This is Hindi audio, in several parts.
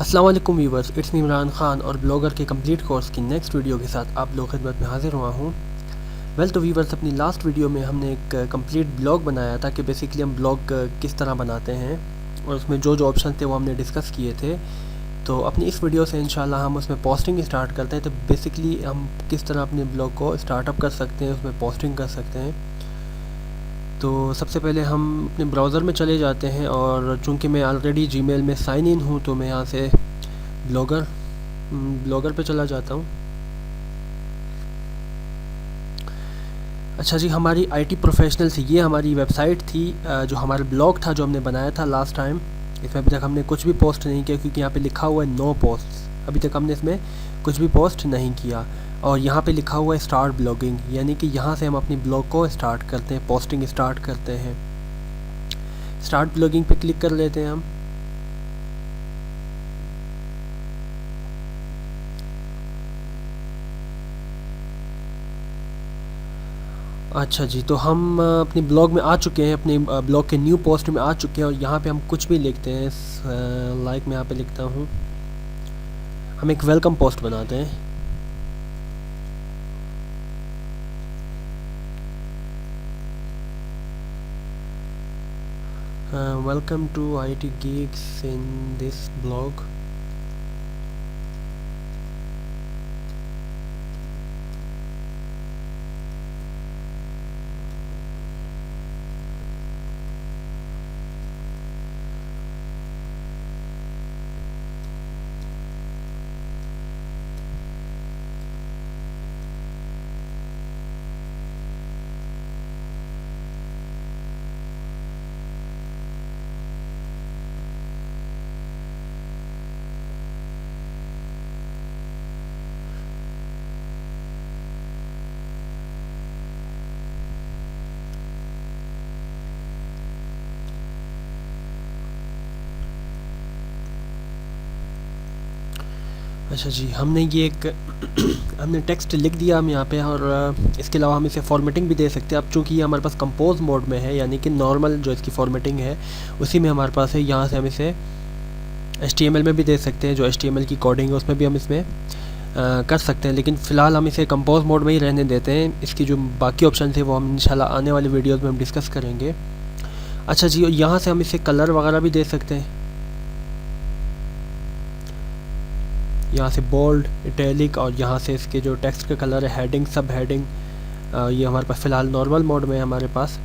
अस्सलाम वालेकुम viewers, it's me Imran Khan और ब्लॉगर के कंप्लीट कोर्स की नेक्स्ट वीडियो के साथ आप लोग खिदमत में हाजिर हुआ हूँ। तो व्यूवर्स, अपनी लास्ट वीडियो में हमने एक कंप्लीट ब्लॉग बनाया था कि बेसिकली हम ब्लॉग किस तरह बनाते हैं और उसमें जो ऑप्शन थे वो हमने डिस्कस किए थे। तो अपनी इस वीडियो से इंशाल्लाह हम उसमें पोस्टिंग स्टार्ट करते हैं। तो बेसिकली हम किस तरह अपने ब्लॉग को स्टार्टअप कर सकते हैं, उसमें पोस्टिंग कर सकते हैं। तो सबसे पहले हम अपने ब्राउज़र में चले जाते हैं और चूंकि मैं ऑलरेडी जीमेल में साइन इन हूँ तो मैं यहाँ से ब्लॉगर पे चला जाता हूँ। अच्छा जी, हमारी आईटी प्रोफेशनल से ये हमारी वेबसाइट थी, जो हमारा ब्लॉग था जो हमने बनाया था लास्ट टाइम। इसमें अभी तक हमने कुछ भी पोस्ट नहीं किया क्योंकि यहाँ पे लिखा हुआ है नो पोस्ट। अभी तक हमने इसमें कुछ भी पोस्ट नहीं किया और यहाँ पे लिखा हुआ है स्टार्ट ब्लॉगिंग, यानी कि यहाँ से हम अपनी ब्लॉग को स्टार्ट करते हैं, पोस्टिंग स्टार्ट करते हैं। स्टार्ट ब्लॉगिंग पे क्लिक कर लेते हैं हम। अच्छा जी, तो हम अपने ब्लॉग में आ चुके हैं, अपने ब्लॉग के न्यू पोस्ट में आ चुके हैं और यहाँ पे हम कुछ भी लिखते हैं। लाइक मैं यहाँ पे लिखता हूँ, हम एक वेलकम पोस्ट बनाते हैं। Welcome to IT geeks in this blog. अच्छा जी, हमने ये एक हमने टेक्स्ट लिख दिया हम यहाँ पे और इसके अलावा हम इसे फॉर्मेटिंग भी दे सकते हैं। अब चूँकि ये हमारे पास कंपोज मोड में है, यानी कि नॉर्मल जो इसकी फॉर्मेटिंग है उसी में हमारे पास है। यहाँ से हम इसे HTML में भी दे सकते हैं, जो HTML की कोडिंग है उसमें भी हम इसमें कर सकते हैं, लेकिन फ़िलहाल हम इसे कंपोज मोड में ही रहने देते हैं। इसकी जो बाकी ऑप्शन थे वो हम इंशाल्लाह आने वाली वीडियोज़ में हम डिस्कस करेंगे। अच्छा जी, यहाँ से हम इसे कलर वगैरह भी दे सकते हैं। यहाँ से बोल्ड, इटैलिक और यहाँ से इसके जो टेक्स्ट का कलर है, हेडिंग, सब हेडिंग, ये हमारे पास फ़िलहाल नॉर्मल मोड में है हमारे पास।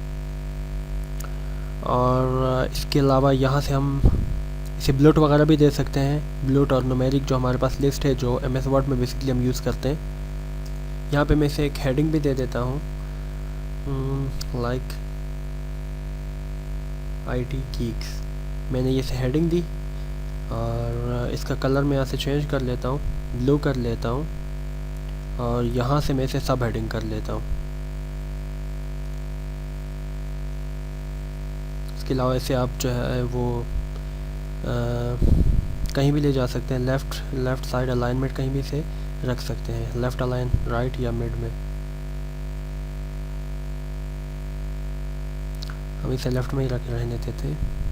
और इसके अलावा यहाँ से हम इसे ब्लूट वगैरह भी दे सकते हैं। ब्लूट और न्यूमेरिक जो हमारे पास लिस्ट है, जो MS वर्ड में बेसिकली हम यूज़ करते हैं। यहाँ पे मैं इसे एक हेडिंग भी दे देता हूँ, लाइक IT गीक्स। मैंने ये से हेडिंग दी और इसका कलर मैं यहाँ से चेंज कर लेता हूँ, ब्लू कर लेता हूँ और यहाँ से मैं इसे सब हेडिंग कर लेता हूँ। इसके अलावा इसे आप जो है वो कहीं भी ले जा सकते हैं। लेफ़्ट साइड अलाइनमेंट कहीं भी इसे रख सकते हैं, लेफ़्ट अलाइन, राइट या मिड में। हम इसे लेफ़्ट में ही रहने देते हैं।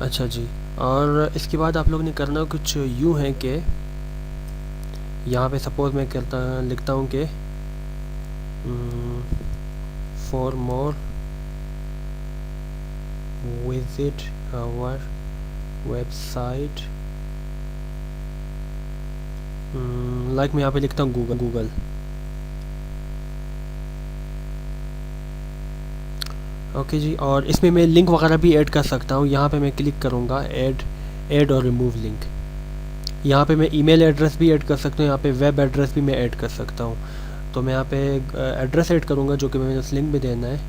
अच्छा जी, और इसके बाद आप लोग ने करना कुछ यूँ है कि यहाँ पे सपोज़ मैं लिखता हूँ कि for more visit our website, like मैं यहाँ पे लिखता हूँ गूगल। ओके जी, और इसमें मैं लिंक वगैरह भी ऐड कर सकता हूँ। यहाँ पे मैं क्लिक करूँगा ऐड और रिमूव लिंक। यहाँ पे मैं ईमेल एड्रेस भी ऐड कर सकता हूँ, यहाँ पे वेब एड्रेस भी मैं ऐड कर सकता हूँ। तो मैं यहाँ पे एड्रेस ऐड करूँगा जो कि मैंने उस लिंक में देना है।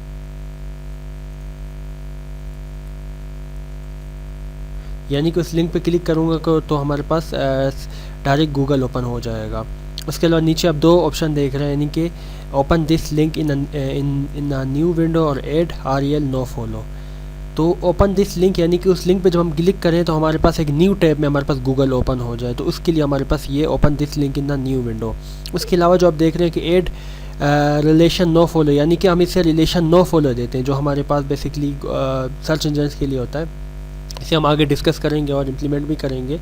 यानी कि उस लिंक पे क्लिक करूँगा तो हमारे पास डायरेक्ट गूगल ओपन हो जाएगा। उसके अलावा नीचे आप दो ऑप्शन देख रहे हैं, यानी कि open this link in a new window और ऐड REL नो फॉलो। तो ओपन दिस लिंक यानी कि उस लिंक पे जब हम क्लिक करें तो हमारे पास एक न्यू टैब में हमारे पास गूगल ओपन हो जाए, तो उसके लिए हमारे पास ये open this link in the new window. उसके अलावा जो आप देख रहे हैं कि ऐड रिलेशन नो फॉलो, यानी कि हम इसे रिलेशन नो फॉलो देते हैं, जो हमारे पास बेसिकली सर्च इंजन के लिए होता है। इसे हम आगे डिस्कस करेंगे और इम्प्लीमेंट भी करेंगे।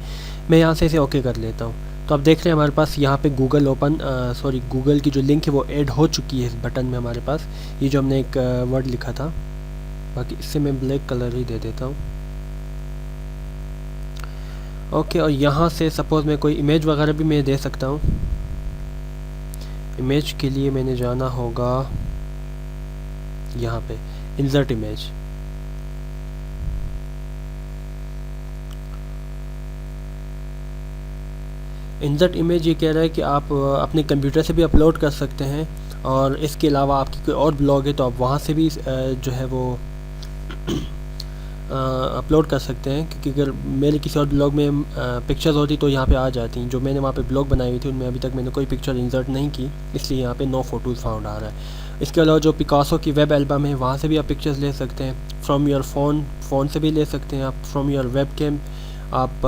मैं यहाँ से इसे ओके कर लेता हूँ। तो आप देख रहे हैं हमारे पास यहाँ पे गूगल की जो लिंक है वो ऐड हो चुकी है इस बटन में हमारे पास। ये जो हमने एक वर्ड लिखा था, बाकी इससे मैं ब्लैक कलर ही दे देता हूँ। ओके, और यहाँ से सपोज़ मैं कोई इमेज वगैरह भी मैं दे सकता हूँ। इमेज के लिए मैंने जाना होगा यहाँ पे इंसर्ट इमेज। इंसर्ट इमेज ये कह रहा है कि आप अपने कंप्यूटर से भी अपलोड कर सकते हैं, और इसके अलावा आपकी कोई और ब्लॉग है तो आप वहाँ से भी जो है वो अपलोड कर सकते हैं। क्योंकि अगर मेरे किसी और ब्लॉग में पिक्चर्स होती तो यहाँ पे आ जाती। जो मैंने वहाँ पे ब्लॉग बनाई हुई थी उनमें अभी तक मैंने कोई पिक्चर इंसर्ट नहीं की, इसलिए यहाँ पे नो फोटोज़ फाउंड आ रहा है। इसके अलावा जो पिकासो की वेब एल्बम है वहाँ से भी आप पिक्चर्स ले सकते हैं। फ्रॉम योर फ़ोन से भी ले सकते हैं आप। फ्रॉम योर वेब कैम, आप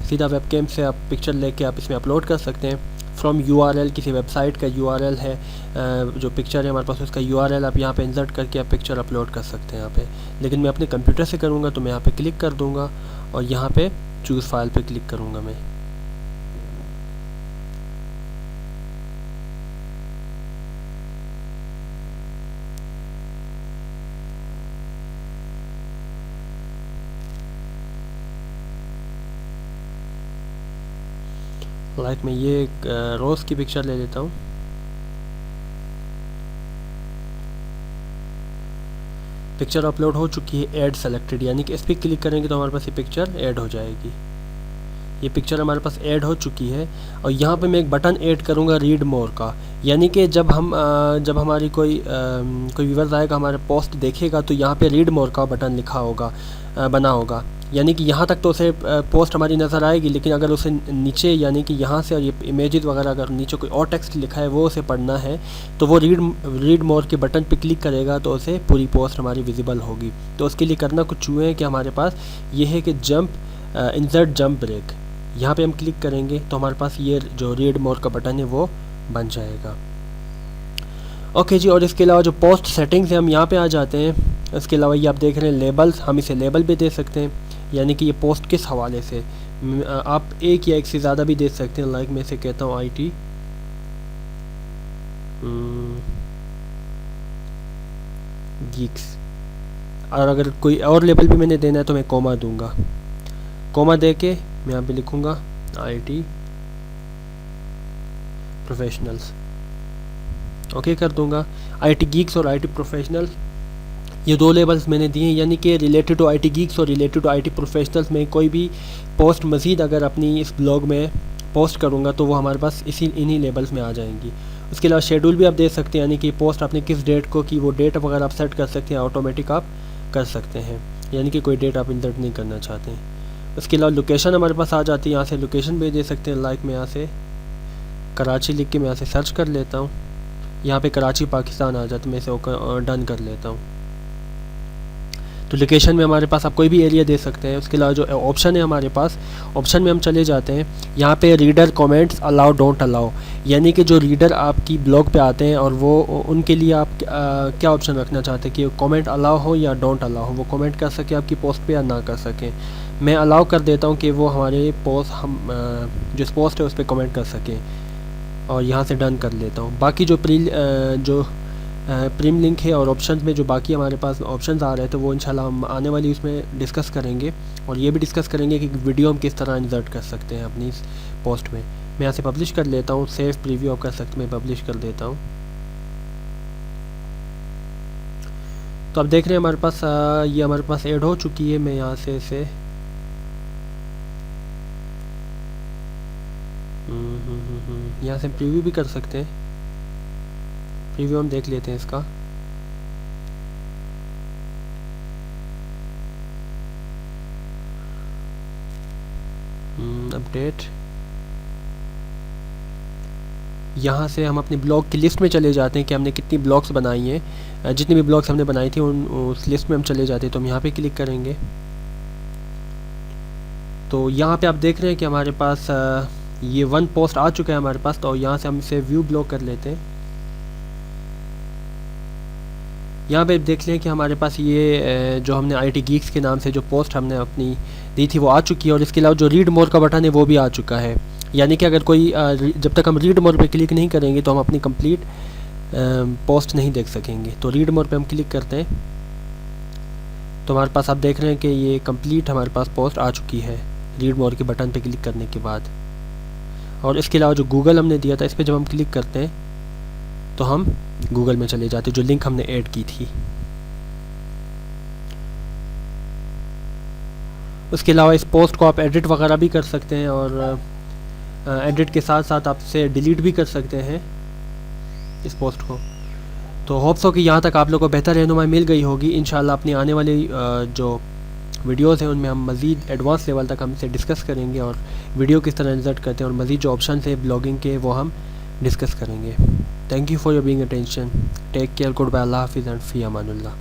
सीधा वेब कैम से आप पिक्चर लेके आप इसमें अपलोड कर सकते हैं। फ्रॉम URL, किसी वेबसाइट का URL है, जो पिक्चर है हमारे पास उसका URL आप यहाँ पे इंसर्ट करके आप पिक्चर अपलोड कर सकते हैं यहाँ पे। लेकिन मैं अपने कंप्यूटर से करूँगा तो मैं यहाँ पे क्लिक कर दूँगा और यहाँ पे चूज़ फाइल पे क्लिक करूँगा मैं। लाइक मैं ये एक रोज़ की पिक्चर ले लेता हूँ। पिक्चर अपलोड हो चुकी है, ऐड सेलेक्टेड, यानी कि इस पर क्लिक करेंगे तो हमारे पास ये पिक्चर ऐड हो जाएगी। ये पिक्चर हमारे पास ऐड हो चुकी है। और यहाँ पे मैं एक बटन ऐड करूँगा रीड मोर का, यानी कि जब जब हमारी कोई व्यूअर्स आएगा हमारे पोस्ट देखेगा तो यहाँ पे रीड मोर का बटन लिखा होगा, बना होगा। यानी कि यहाँ तक तो उसे पोस्ट हमारी नज़र आएगी, लेकिन अगर उसे नीचे यानी कि यहाँ से और ये इमेजेस वगैरह अगर नीचे कोई और टेक्स्ट लिखा है वो उसे पढ़ना है तो वो रीड मोर के बटन पे क्लिक करेगा तो उसे पूरी पोस्ट हमारी विजिबल होगी। तो उसके लिए करना कुछ हुए है कि हमारे पास ये है कि इंसर्ट जंप ब्रेक, यहाँ पे हम क्लिक करेंगे तो हमारे पास ये जो रीड मोर का बटन है वो बन जाएगा। ओके जी, और इसके अलावा जो पोस्ट सेटिंग्स है हम यहाँ पे आ जाते हैं। इसके अलावा ये आप देख रहे हैं लेबल्स, हम इसे लेबल भी दे सकते हैं, यानी कि ये पोस्ट किस हवाले से। आप एक या एक से ज़्यादा भी दे सकते हैं। लाइक मैं इसे कहता हूँ IT गीक्स, और अगर कोई और लेबल भी मैंने देना है तो मैं कोमा दूंगा। कोमा दे के मैं यहाँ पे लिखूँगा IT प्रोफेशनल्स, ओके कर दूंगा। IT गीक्स और IT प्रोफेशनल्स ये दो लेबल्स मैंने दिए हैं, यानी कि रिलेटेड टू IT गीक्स और रिलेटेड टू IT प्रोफेशनल्स में कोई भी पोस्ट मज़ीद अगर अपनी इस ब्लॉग में पोस्ट करूँगा तो वो हमारे पास इन्हीं लेबल्स में आ जाएंगी। उसके अलावा शेड्यूल भी आप दे सकते हैं, यानी कि पोस्ट आपने किस डेट को की वो डेट वगैरह आप सेट कर सकते हैं, ऑटोमेटिक आप कर सकते हैं, यानी कि कोई डेट आप इंसर्ट नहीं करना चाहते हैं। उसके अलावा लोकेशन हमारे पास आ जाती है, यहाँ से लोकेशन भी दे सकते हैं। लाइक मैं यहाँ से कराची लिख के मैं यहाँ से सर्च कर लेता हूँ, यहाँ पे कराची पाकिस्तान आ जाता है, मैं इसे डन कर लेता हूँ। तो लोकेशन में हमारे पास आप कोई भी एरिया दे सकते हैं। उसके अलावा जो ऑप्शन है हमारे पास, ऑप्शन में हम चले जाते हैं। यहाँ पे reader comments allow don't allow, यानी कि जो रीडर आपकी ब्लॉग पे आते हैं और वो उनके लिए आप क्या ऑप्शन रखना चाहते हैं कि कमेंट अलाउ हो या डोंट अलाउ हो, वो कमेंट कर सके आपकी पोस्ट पे या ना कर सकें। मैं अलाउ कर देता हूँ कि वो हमारे पोस्ट जिस पोस्ट है उस पर कमेंट कर सकें, और यहाँ से डन कर लेता हूँ। बाकी जो प्रीम लिंक है और ऑप्शंस में जो बाकी हमारे पास ऑप्शंस आ रहे हैं तो वो इंशाल्लाह हम आने वाली उसमें डिस्कस करेंगे, और ये भी डिस्कस करेंगे कि वीडियो हम किस तरह इंसर्ट कर सकते हैं अपनी इस पोस्ट में। मैं यहाँ से पब्लिश कर लेता हूँ, सेव प्रीव्यू आप कर सकते हैं, मैं पब्लिश कर देता हूँ। तो आप देख रहे हैं हमारे पास ये हमारे पास ऐड हो चुकी है। मैं यहाँ से इसे यहाँ से प्रीव्यू भी कर सकते हैं, प्रीव्यू हम देख लेते हैं इसका। अपडेट, यहाँ से हम अपने ब्लॉग की लिस्ट में चले जाते हैं कि हमने कितनी ब्लॉग्स बनाई हैं। जितनी भी ब्लॉग्स हमने बनाई थी उस लिस्ट में हम चले जाते हैं, तो हम यहाँ पे क्लिक करेंगे। तो यहाँ पे आप देख रहे हैं कि हमारे पास ये 1 पोस्ट आ चुका है हमारे पास। तो यहाँ से हम इसे व्यू ब्लॉग कर लेते हैं। यहाँ पे देख लें कि हमारे पास ये जो हमने IT गीक्स के नाम से जो पोस्ट हमने अपनी दी थी वो आ चुकी है, और इसके अलावा जो रीड मोर का बटन है वो भी आ चुका है। यानी कि अगर कोई जब तक हम रीड मोर पे क्लिक नहीं करेंगे तो हम अपनी कंप्लीट पोस्ट नहीं देख सकेंगे। तो रीड मोर पे हम क्लिक करते हैं तो हमारे पास आप देख रहे हैं कि ये कंप्लीट हमारे पास पोस्ट आ चुकी है रीड मोर के बटन पे क्लिक करने के बाद। और इसके अलावा जो गूगल हमने दिया था इस पर जब हम क्लिक करते हैं तो हम गूगल में चले जाते हैं, जो लिंक हमने ऐड की थी। उसके अलावा इस पोस्ट को आप एडिट वगैरह भी कर सकते हैं, और एडिट के साथ साथ आप इसे डिलीट भी कर सकते हैं इस पोस्ट को। तो होप्स हो कि यहाँ तक आप लोगों को बेहतर रहनुमाई मिल गई होगी। इंशाल्लाह अपनी आने वाली जो वीडियोस हैं उनमें हम मज़ीद एडवांस लेवल तक हम इसे डिस्कस करेंगे, और वीडियो किस तरह इंसर्ट करते हैं और मज़ीद जो ऑप्शन है ब्लॉगिंग के वो हम डिस्कस करेंगे। Thank you for your being attention. Take care, good bye, अल्लाह हाफिज़ एंड फ़ी अमानुल्लाह।